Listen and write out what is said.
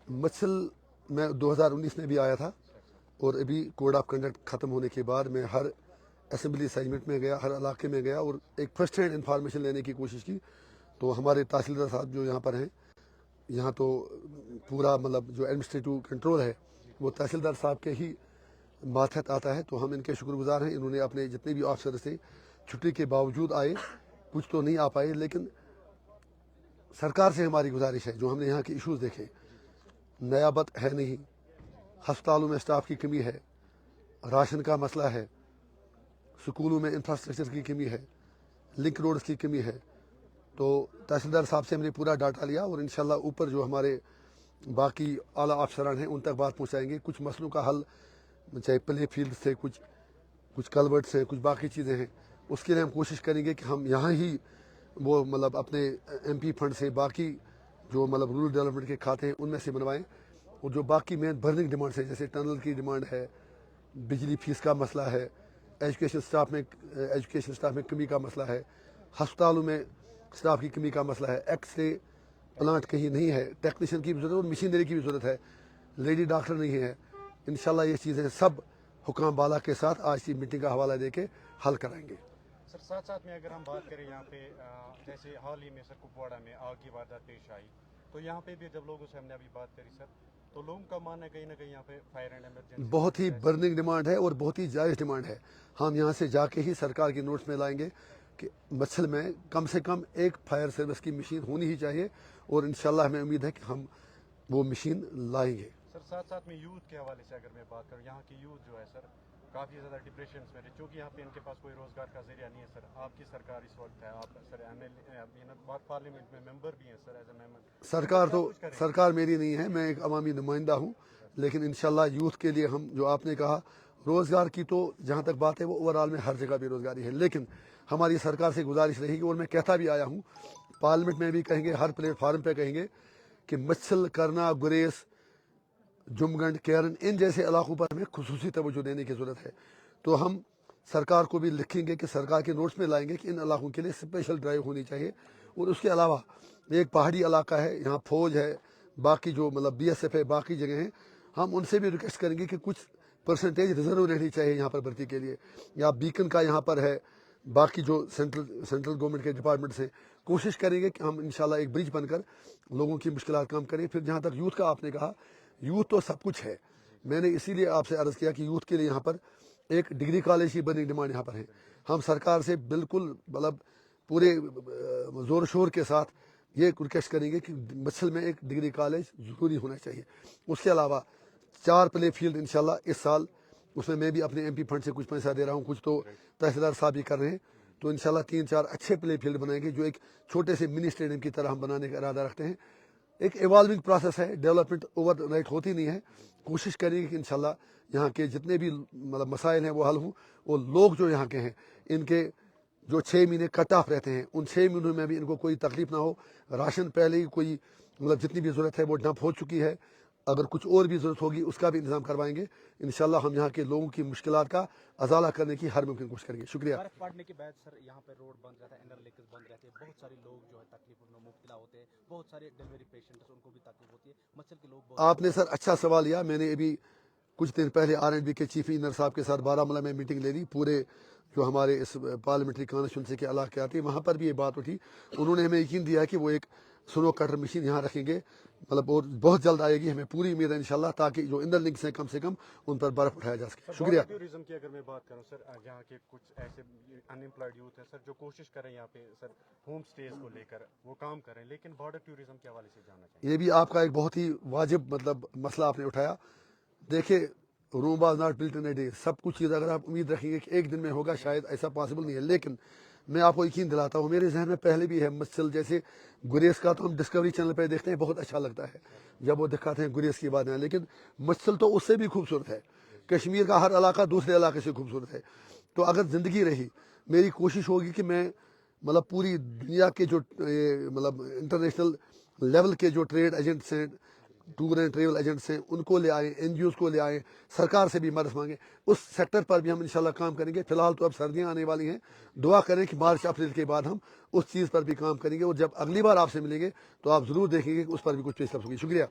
मत्सल मैं 2019 में भी आया था और अभी कोड ऑफ कंडक्ट ख़त्म होने के बाद मैं हर असेंबली सेगमेंट में गया, हर इलाके में गया और एक फर्स्ट हैंड इंफॉर्मेशन लेने की कोशिश की। तो हमारे तहसीलदार साहब जो यहाँ पर हैं, यहाँ तो पूरा मतलब जो एडमिनिस्ट्रेटिव कंट्रोल है वो तहसीलदार साहब के ही मातहत आता है। तो हम इनके शुक्रगुजार हैं। इन्होंने अपने जितने भी ऑफिसर थे छुट्टी के बावजूद आए, कुछ तो नहीं आ पाए, लेकिन सरकार से हमारी गुजारिश है, जो हमने यहाँ के इश्यूज़ देखे, नयाबत है नहीं, हस्पतालों में स्टाफ की कमी है, राशन का मसला है, स्कूलों में इंफ्रास्ट्रक्चर की कमी है, लिंक रोड्स की कमी है। तो तहसीलदार साहब से हमने पूरा डाटा लिया और इंशाल्लाह ऊपर जो हमारे बाकी आला अफसरान हैं उन तक बात पहुँचाएंगे। कुछ मसलों का हल, चाहे प्ले फील्ड से, कुछ कलवर्ट से, कुछ बाकी चीज़ें हैं, उसके लिए हम कोशिश करेंगे कि हम यहाँ ही वो मतलब अपने MP फंड से बाकी जो मतलब रूरल डेवलपमेंट के खाते हैं उनमें से बनवाएं। और जो बाकी मेन बर्निंग डिमांड्स है, जैसे टनल की डिमांड है, बिजली फीस का मसला है, एजुकेशन स्टाफ में कमी का मसला है, हस्पतालों में स्टाफ की कमी का मसला है, एक्सरे प्लांट कहीं नहीं है, टेक्नीशियन की भी ज़रूरत है और मशीनरी की भी ज़रूरत है, लेडी डॉक्टर नहीं है। इंशाल्लाह ये चीज़ें सब हुकाम बाला के साथ आज की मीटिंग का हवाला देके हल कराएंगे। सर साथ साथ में अगर हम बात करें यहाँ पे जैसे हाल ही में सर कुपवाड़ा में आग की वारदात पेश आई, तो यहाँ पे भी जब लोगों से हमने अभी बात करी सर, तो लोगों का मानना है कहीं ना कहीं यहाँ पे फायर एंड इमरजेंसी बहुत ही बर्निंग डिमांड है और बहुत ही जायज़ डिमांड है। हम यहाँ से जाके ही सरकार की नोट्स में लाएंगे कि मत्सल में कम से कम एक फायर सर्विस की मशीन होनी ही चाहिए और इंशाल्लाह हमें उम्मीद है कि हम वो मशीन लाएंगे। सर साथ साथ में यूथ के हवाले से अगर मैं बात करूँ, यहाँ की यूथ जो है सर काफ़ी ज़्यादा डिप्रेशन में है, क्योंकि यहाँ पे इनके पास कोई रोज़गार का जरिया नहीं है। सर आपकी सरकार इस वक्त है, आप सर MLA पार्लियामेंट में मेंबर भी हैं सर, एज ए मेंबर। सरकार मेरी नहीं है, मैं एक अवामी नुमाइंदा हूँ, लेकिन इंशाल्लाह यूथ के लिए हम जो आपने कहा रोज़गार की, तो जहाँ तक बात है वो ओवरऑल में हर जगह बेरोज़गारी है, लेकिन हमारी सरकार से गुजारिश रहेगी और मैं कहता भी आया हूँ, पार्लियामेंट में भी कहेंगे, हर प्लेटफार्म पर कहेंगे कि मत्सल, करना, गुरेज, जुमगंड, केरन, इन जैसे इलाकों पर हमें खुसूसी तवज्जो देने की ज़रूरत है। तो हम सरकार को भी लिखेंगे कि सरकार के नोट्स में लाएंगे कि इन इलाकों के लिए स्पेशल ड्राइव होनी चाहिए। और उसके अलावा एक पहाड़ी इलाका है, यहाँ फौज है, बाकी जो मतलब BSF है, बाकी जगह हैं, हम उनसे भी रिक्वेस्ट करेंगे कि कुछ परसेंटेज रिजर्व रहनी चाहिए यहाँ पर भर्ती के लिए। या बीकन का यहाँ पर है, बाकी जो सेंट्रल गवर्नमेंट के डिपार्टमेंट से कोशिश करेंगे कि हम इंशाल्लाह एक ब्रिज बनकर लोगों की मुश्किलात कम करें। फिर जहाँ तक यूथ का आपने कहा, यूथ तो सब कुछ है, मैंने इसीलिए आपसे अर्ज़ किया कि यूथ के लिए यहाँ पर एक डिग्री कॉलेज की बर्निंग डिमांड यहाँ पर है। हम सरकार से बिल्कुल मतलब पूरे ज़ोर शोर के साथ ये रिक्वेस्ट करेंगे कि मत्सल में एक डिग्री कॉलेज ज़रूरी होना चाहिए। उसके अलावा 4 प्ले फील्ड इंशाल्लाह इस साल, उसमें मैं भी अपने MP फंड से कुछ पैसा दे रहा हूँ, कुछ तो तहसीलदार साहब भी कर रहे हैं। तो इंशाल्लाह 3-4 अच्छे प्ले फील्ड बनाएंगे, जो एक छोटे से मिनी स्टेडियम की तरह हम बनाने का इरादा रखते हैं। एक इवॉल्विंग प्रोसेस है, डेवलपमेंट ओवरनाइट होती नहीं है। कोशिश करेंगे कि इंशाल्लाह यहाँ के जितने भी मतलब मसाइल हैं वो हल हों, और लोग जो यहाँ के हैं इनके जो 6 महीने कट ऑफ रहते हैं, उन 6 महीनों में भी इनको कोई तकलीफ ना हो। राशन पहले ही कोई मतलब जितनी भी ज़रूरत है वो डंप हो चुकी है, अगर कुछ और भी ज़रूरत होगी उसका भी इंतजाम करवाएंगे। इंशाल्लाह हम यहाँ के लोगों की मुश्किलात का अजाला करने की हर मुमकिन कोशिश करेंगे। शुक्रिया। बर्फ पड़ने के बाद सर यहाँ पे रोड बंद रहता है, इनर लेकेज बंद रहते हैं, बहुत सारे लोग जो है तकलीफ में मुब्तला होते हैं, बहुत सारे डिलीवरी पेशेंट्स उनको भी तकलीफ होती है, मत्सल के लोग। आपने सर अच्छा सवाल लिया। मैंने अभी कुछ दिन पहले R&B के चीफ इंजीनियर साहब के साथ बारामूला में मीटिंग ले ली, पूरे जो हमारे इस पार्लियामेंट्री कॉन्स्टिट्यूंसी के इलाके आते हैं वहाँ पर भी ये बात उठी। उन्होंने हमें यकीन दिया कि वो एक स्नो कटर मशीन यहाँ रखेंगे, मतलब और बहुत जल्द आएगी, हमें पूरी उम्मीद है इंशाल्लाह, ताकि जो इंदर लिंक्स हैं कम से कम उन पर बर्फ उठाया जा सके। शुक्रिया। टूरिज्म की अगर मैं बात करूँ सर, यहाँ के कुछ ऐसे अनएम्प्लॉयड यूथ है सर जो कोशिश करें यहाँ पे सर होम स्टेज को लेकर वो काम करें, लेकिन बॉर्डर टूरिज्म के हवाले से जानना चाहिए। ये भी आपका एक बहुत ही वाजिब मतलब मसला आपने उठाया। देखिए, Rome was not built in a day. सब कुछ चीज़ अगर आप उम्मीद रखेंगे कि एक दिन में होगा, शायद ऐसा पॉसिबल नहीं है। लेकिन मैं आपको यकीन दिलाता हूँ, मेरे जहन में पहले भी है मत्सल, जैसे गुरेज का तो हम डिस्कवरी चैनल पर देखते हैं, बहुत अच्छा लगता है जब वो दिखाते हैं गुरेज की बातें, लेकिन मत्सल तो उससे भी खूबसूरत है। कश्मीर का हर इलाका दूसरे इलाके से खूबसूरत है। तो अगर ज़िंदगी रही, मेरी कोशिश होगी कि मैं मतलब पूरी दुनिया के जो मतलब इंटरनेशनल लेवल के जो ट्रेड एजेंट्स हैं, टूर एंड ट्रेवल एजेंट्स हैं, उनको ले आए, NGOs को ले आए, सरकार से भी मदद मांगे, उस सेक्टर पर भी हम इंशाल्लाह काम करेंगे। फिलहाल तो अब सर्दियां आने वाली हैं, दुआ करें कि मार्च अप्रैल के बाद हम उस चीज़ पर भी काम करेंगे, और जब अगली बार आपसे मिलेंगे तो आप ज़रूर देखेंगे कि उस पर भी कुछ पेशकश होगी। शुक्रिया।